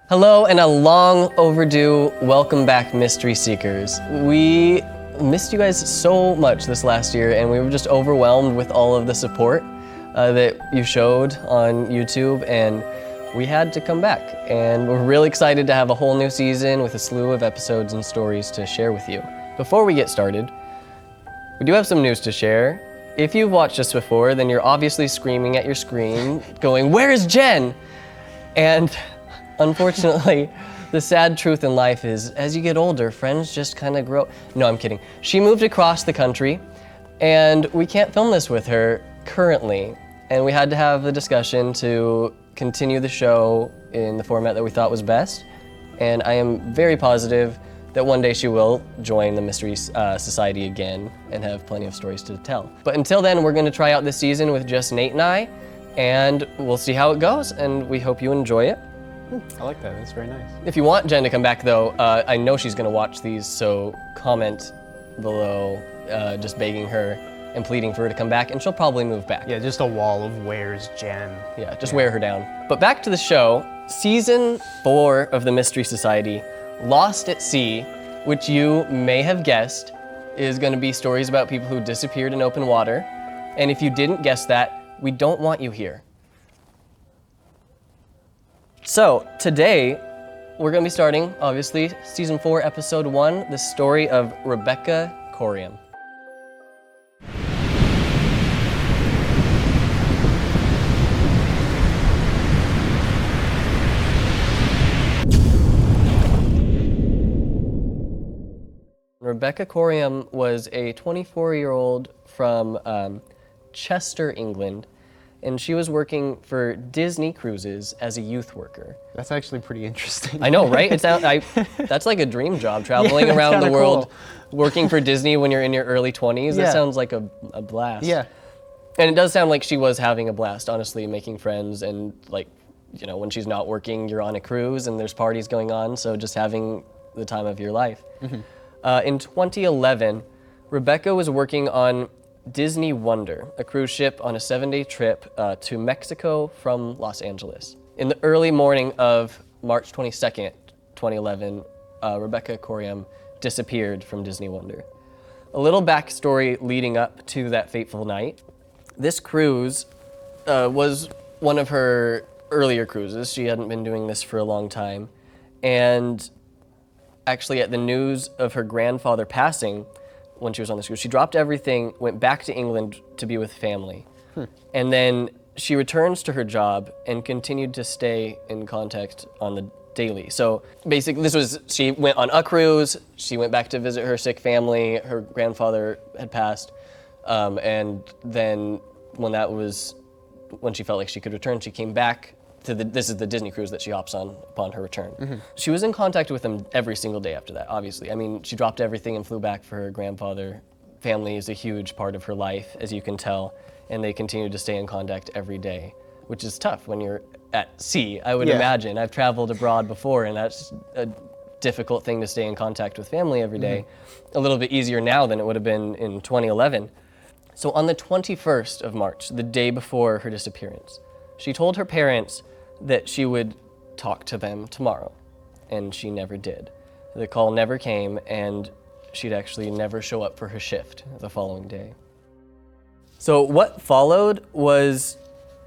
Hello and a long overdue welcome back, Mystery Seekers. We missed you guys so much this last year and we were just overwhelmed with all of the support that you showed on YouTube, and we had to come back. And we're really excited to have a whole new season with a slew of episodes and stories to share with you. Before we get started, we do have some news to share. If you've watched us before, then you're obviously screaming at your screen, going, "Where is Jen?" And unfortunately, the sad truth in life is, as you get older, friends just kind of grow. No, I'm kidding. She moved across the country, and we can't film this with her currently. And we had to have the discussion to continue the show in the format that we thought was best. And I am very positive that one day she will join the Mystery Society again and have plenty of stories to tell. But until then, we're going to try out this season with just Nate and I, and we'll see how it goes, and we hope you enjoy it. I like that, that's very nice. If you want Jen to come back though, I know she's gonna watch these, so comment below just begging her and pleading for her to come back, and she'll probably move back. Yeah, just a wall of "Where's Jen?" Yeah, just wear her down. But back to the show, season 4 of the Mystery Society, Lost at Sea, which you may have guessed is gonna be stories about people who disappeared in open water. And if you didn't guess that, we don't want you here. So today, we're gonna be starting, obviously, season 4, episode 1, the story of Rebecca Coriam. Rebecca Coriam was a 24-year-old from Chester, England, and she was working for Disney Cruises as a youth worker. That's actually pretty interesting. I know, right? That's like a dream job, traveling around the world, working for Disney when you're in your early 20s. That sounds like a blast. Yeah. And it does sound like she was having a blast, honestly, making friends, and like, you know, when she's not working, you're on a cruise and there's parties going on, so just having the time of your life. Mm-hmm. In 2011, Rebecca was working on Disney Wonder, a cruise ship on a 7-day trip to Mexico from Los Angeles. In the early morning of March 22nd, 2011, Rebecca Coriam disappeared from Disney Wonder. A little backstory leading up to that fateful night. This cruise was one of her earlier cruises. She hadn't been doing this for a long time. And actually, at the news of her grandfather passing, when she was on this cruise, she dropped everything, went back to England to be with family. And then she returns to her job and continued to stay in contact on the daily. So basically, she went on a cruise, she went back to visit her sick family, her grandfather had passed, and then when she felt like she could return, she came back to this is the Disney cruise that she hops on upon her return. Mm-hmm. She was in contact with them every single day after that, obviously. I mean, she dropped everything and flew back for her grandfather. Family is a huge part of her life, as you can tell, and they continued to stay in contact every day, which is tough when you're at sea, I would imagine. I've traveled abroad before, and that's a difficult thing to stay in contact with family every day. Mm-hmm. A little bit easier now than it would have been in 2011. So on the 21st of March, the day before her disappearance, she told her parents that she would talk to them tomorrow, and she never did. The call never came, and she'd actually never show up for her shift the following day. So what followed was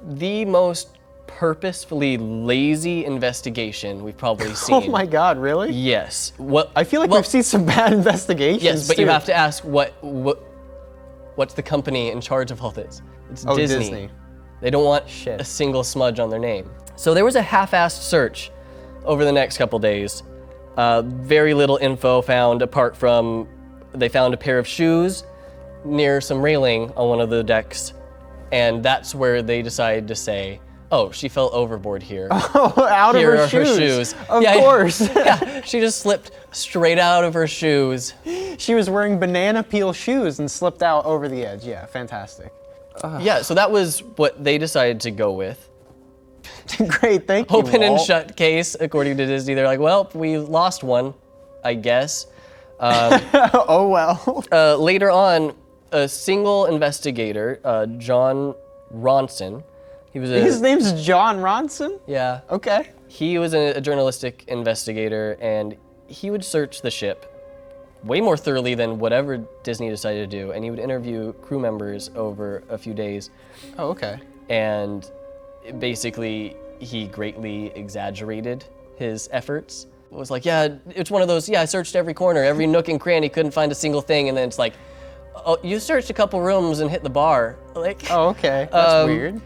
the most purposefully lazy investigation we've probably seen. Oh my God, really? Yes. I feel like we've seen some bad investigations. Yes, but too. you have to ask what's the company in charge of all this? It's Disney. They don't want a single smudge on their name. So there was a half-assed search over the next couple days. Very little info found apart from they found a pair of shoes near some railing on one of the decks, and that's where they decided to say, oh, she fell overboard here. Oh, out of her shoes. Of course. Yeah, she just slipped straight out of her shoes. She was wearing banana peel shoes and slipped out over the edge. Yeah, fantastic. Yeah, so that was what they decided to go with. Great, thank you, Open and Walt. shut case, according to Disney. They're like, well, we lost one, I guess. Oh well. Later on, a single investigator, John Ronson, His name's John Ronson? Yeah. Okay. He was a journalistic investigator, and he would search the ship way more thoroughly than whatever Disney decided to do, and he would interview crew members over a few days. Oh, okay. And basically, he greatly exaggerated his efforts. It was like, yeah, it's one of those, I searched every corner, every nook and cranny, couldn't find a single thing, and then it's like, oh, you searched a couple rooms and hit the bar. Like, oh, okay, that's weird.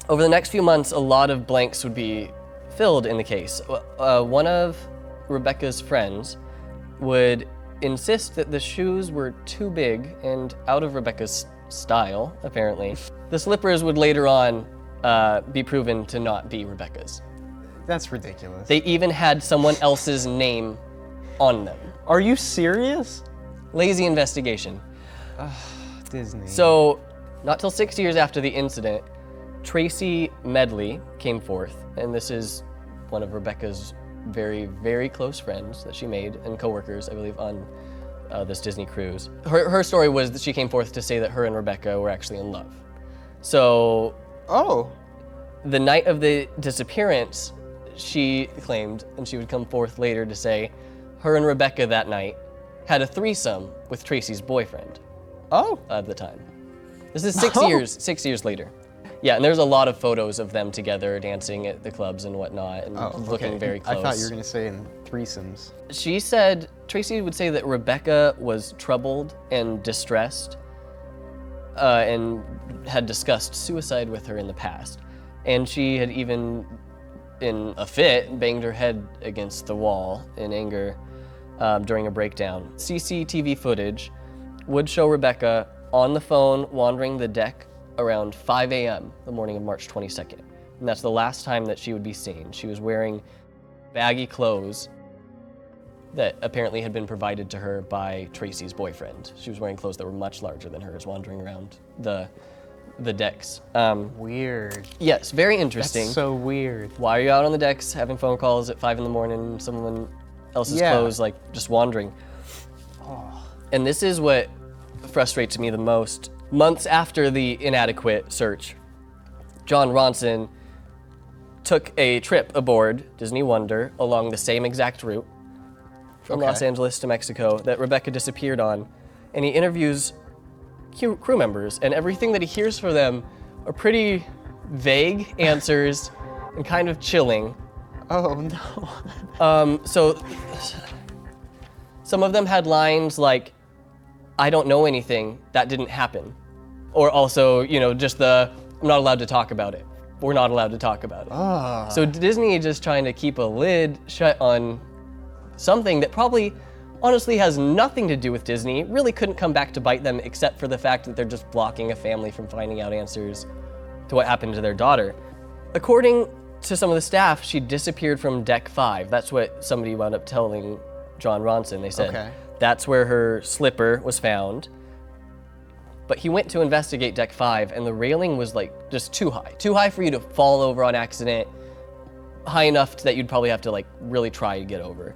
Over the next few months, a lot of blanks would be filled in the case. One of Rebecca's friends would insist that the shoes were too big and out of Rebecca's style, apparently. The slippers would later on be proven to not be Rebecca's. That's ridiculous. They even had someone else's name on them. Are you serious? Lazy investigation. Disney. So, not till 6 years after the incident, Tracy Medley came forth, and this is one of Rebecca's very, very close friends that she made and coworkers, I believe, on this Disney cruise. Her story was that she came forth to say that her and Rebecca were actually in love. So, the night of the disappearance, she claimed, and she would come forth later to say, her and Rebecca that night had a threesome with Tracy's boyfriend. At the time. This is 6 years later. Yeah, and there's a lot of photos of them together dancing at the clubs and whatnot, and looking very close. I thought you were gonna say in threesomes. She said, Tracy would say that Rebecca was troubled and distressed, and had discussed suicide with her in the past. And she had even, in a fit, banged her head against the wall in anger during a breakdown. CCTV footage would show Rebecca on the phone wandering the deck around 5 a.m. the morning of March 22nd. And that's the last time that she would be seen. She was wearing baggy clothes that apparently had been provided to her by Tracy's boyfriend. She was wearing clothes that were much larger than hers, wandering around the decks. Weird. Yes, very interesting. That's so weird. Why are you out on the decks having phone calls at 5 in the morning, someone else's clothes, like just wandering? And this is what frustrates me the most. Months after the inadequate search, John Ronson took a trip aboard Disney Wonder along the same exact route from Los Angeles to Mexico that Rebecca disappeared on, and he interviews crew members, and everything that he hears from them are pretty vague answers and kind of chilling. Oh no. So some of them had lines like, I don't know anything, that didn't happen. Or also, just I'm not allowed to talk about it. We're not allowed to talk about it. So Disney is just trying to keep a lid shut on something that probably honestly has nothing to do with Disney, really couldn't come back to bite them except for the fact that they're just blocking a family from finding out answers to what happened to their daughter. According to some of the staff, she disappeared from deck 5. That's what somebody wound up telling John Ronson. They said that's where her slipper was found. But he went to investigate deck 5, and the railing was like just too high for you to fall over on accident, high enough that you'd probably have to like really try to get over.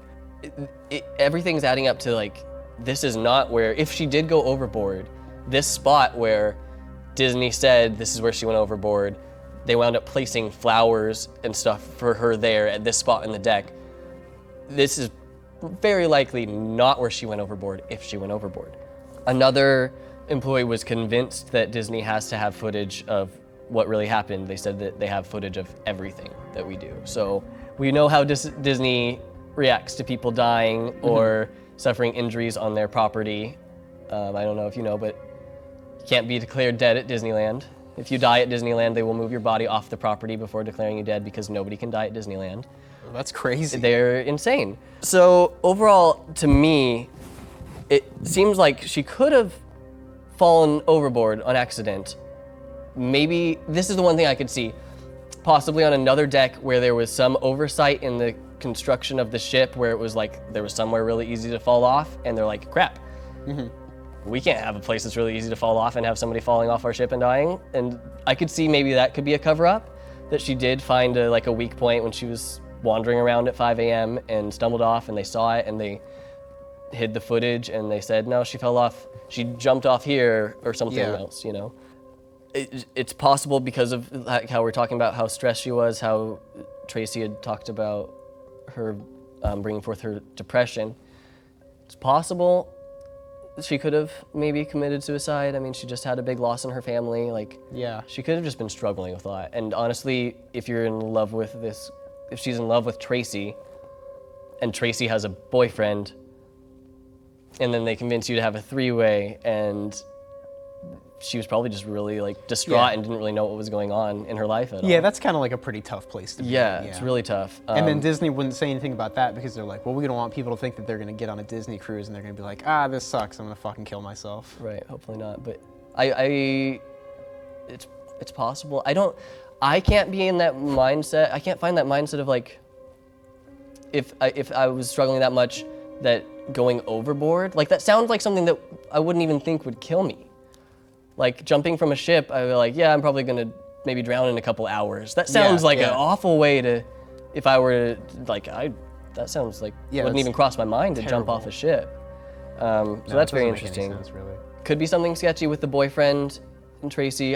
Everything's adding up to like, this is not where, if she did go overboard, this spot where Disney said this is where she went overboard, they wound up placing flowers and stuff for her there at this spot in the deck. This is very likely not where she went overboard if she went overboard. Another employee was convinced that Disney has to have footage of what really happened. They said that they have footage of everything that we do. So we know how Disney reacts to people dying or suffering injuries on their property. I don't know if you know, but you can't be declared dead at Disneyland. If you die at Disneyland, they will move your body off the property before declaring you dead because nobody can die at Disneyland. That's crazy. They're insane. So overall, to me, it seems like she could have fallen overboard on accident. Maybe, this is the one thing I could see, possibly on another deck where there was some oversight in the construction of the ship where it was like, there was somewhere really easy to fall off and they're like, crap, we can't have a place that's really easy to fall off and have somebody falling off our ship and dying. And I could see maybe that could be a cover-up, that she did find a weak point when she was wandering around at 5 a.m. and stumbled off and they saw it and they hid the footage and they said, no, she fell off, she jumped off here or something else, It's possible because of like how we're talking about how stressed she was, how Tracy had talked about her bringing forth her depression. It's possible she could have maybe committed suicide. I mean, she just had a big loss in her family. Like, Yeah. she could have just been struggling with a lot. And honestly, if she's in love with Tracy, and Tracy has a boyfriend, and then they convince you to have a three-way, and she was probably just really like distraught and didn't really know what was going on in her life at all. Yeah, that's kind of like a pretty tough place to be. Yeah, it's really tough. And then Disney wouldn't say anything about that because they're like, well, we don't want people to think that they're going to get on a Disney cruise and they're going to be like, ah, this sucks, I'm going to fucking kill myself. Right, hopefully not. But it's possible. I can't be in that mindset. I can't find that mindset of like, if I was struggling that much, that going overboard, like that sounds like something that I wouldn't even think would kill me. Like jumping from a ship, I'd be like, yeah, I'm probably gonna maybe drown in a couple hours. That sounds like an awful way to, if I were to, like, that sounds like, wouldn't even cross my mind to jump off a ship. So that's very interesting. Sense, really. Could be something sketchy with the boyfriend and Tracy.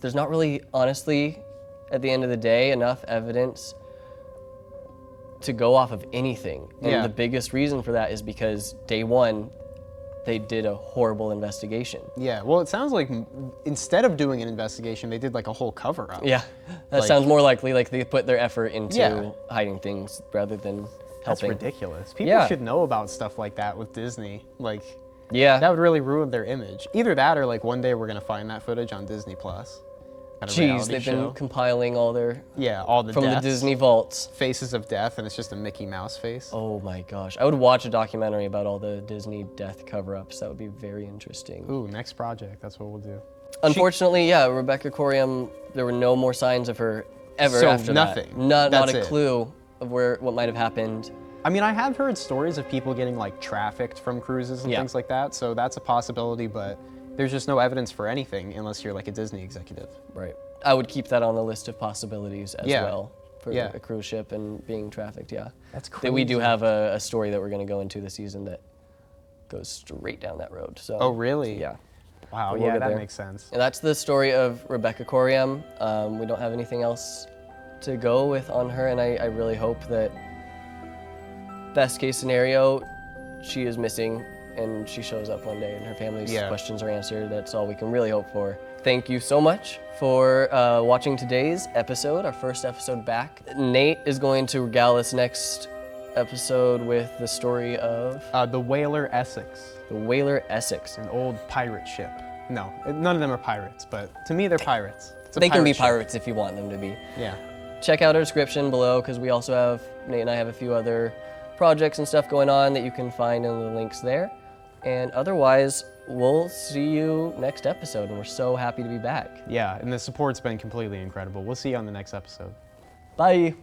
There's not really, honestly, at the end of the day, enough evidence to go off of anything. And the biggest reason for that is because day one, they did a horrible investigation. Yeah, well, it sounds like instead of doing an investigation, they did like a whole cover-up. Yeah, that sounds more likely. Like they put their effort into hiding things rather than helping. That's ridiculous. People should know about stuff like that with Disney. Like, that would really ruin their image. Either that or like one day we're gonna find that footage on Disney Plus. Jeez, they've been compiling all their all the from deaths, the Disney vaults. Faces of death, and it's just a Mickey Mouse face. Oh my gosh, I would watch a documentary about all the Disney death cover-ups. That would be very interesting. Ooh, next project. That's what we'll do. Unfortunately, Rebecca Coriam, there were no more signs of her ever after nothing. that. Not a clue of what might have happened. I mean, I have heard stories of people getting like trafficked from cruises and things like that, so that's a possibility, but there's just no evidence for anything unless you're like a Disney executive. Right. I would keep that on the list of possibilities as well for a cruise ship and being trafficked, That's crazy. We do have a story that we're going to go into this season that goes straight down that road. So. Oh, really? Yeah. Wow, We'll that makes sense. And that's the story of Rebecca Coriam. We don't have anything else to go with on her, and I really hope that best case scenario, she is missing and she shows up one day and her family's questions are answered. That's all we can really hope for. Thank you so much for watching today's episode, our first episode back. Nate is going to regale us next episode with the story of... the Whaler Essex. The Whaler Essex. An old pirate ship. No, none of them are pirates, but to me they're pirates. They can be pirates if you want them to be. Yeah. Check out our description below because we also have, Nate and I have a few other projects and stuff going on that you can find in the links there. And otherwise, we'll see you next episode, and we're so happy to be back. Yeah, and the support's been completely incredible. We'll see you on the next episode. Bye.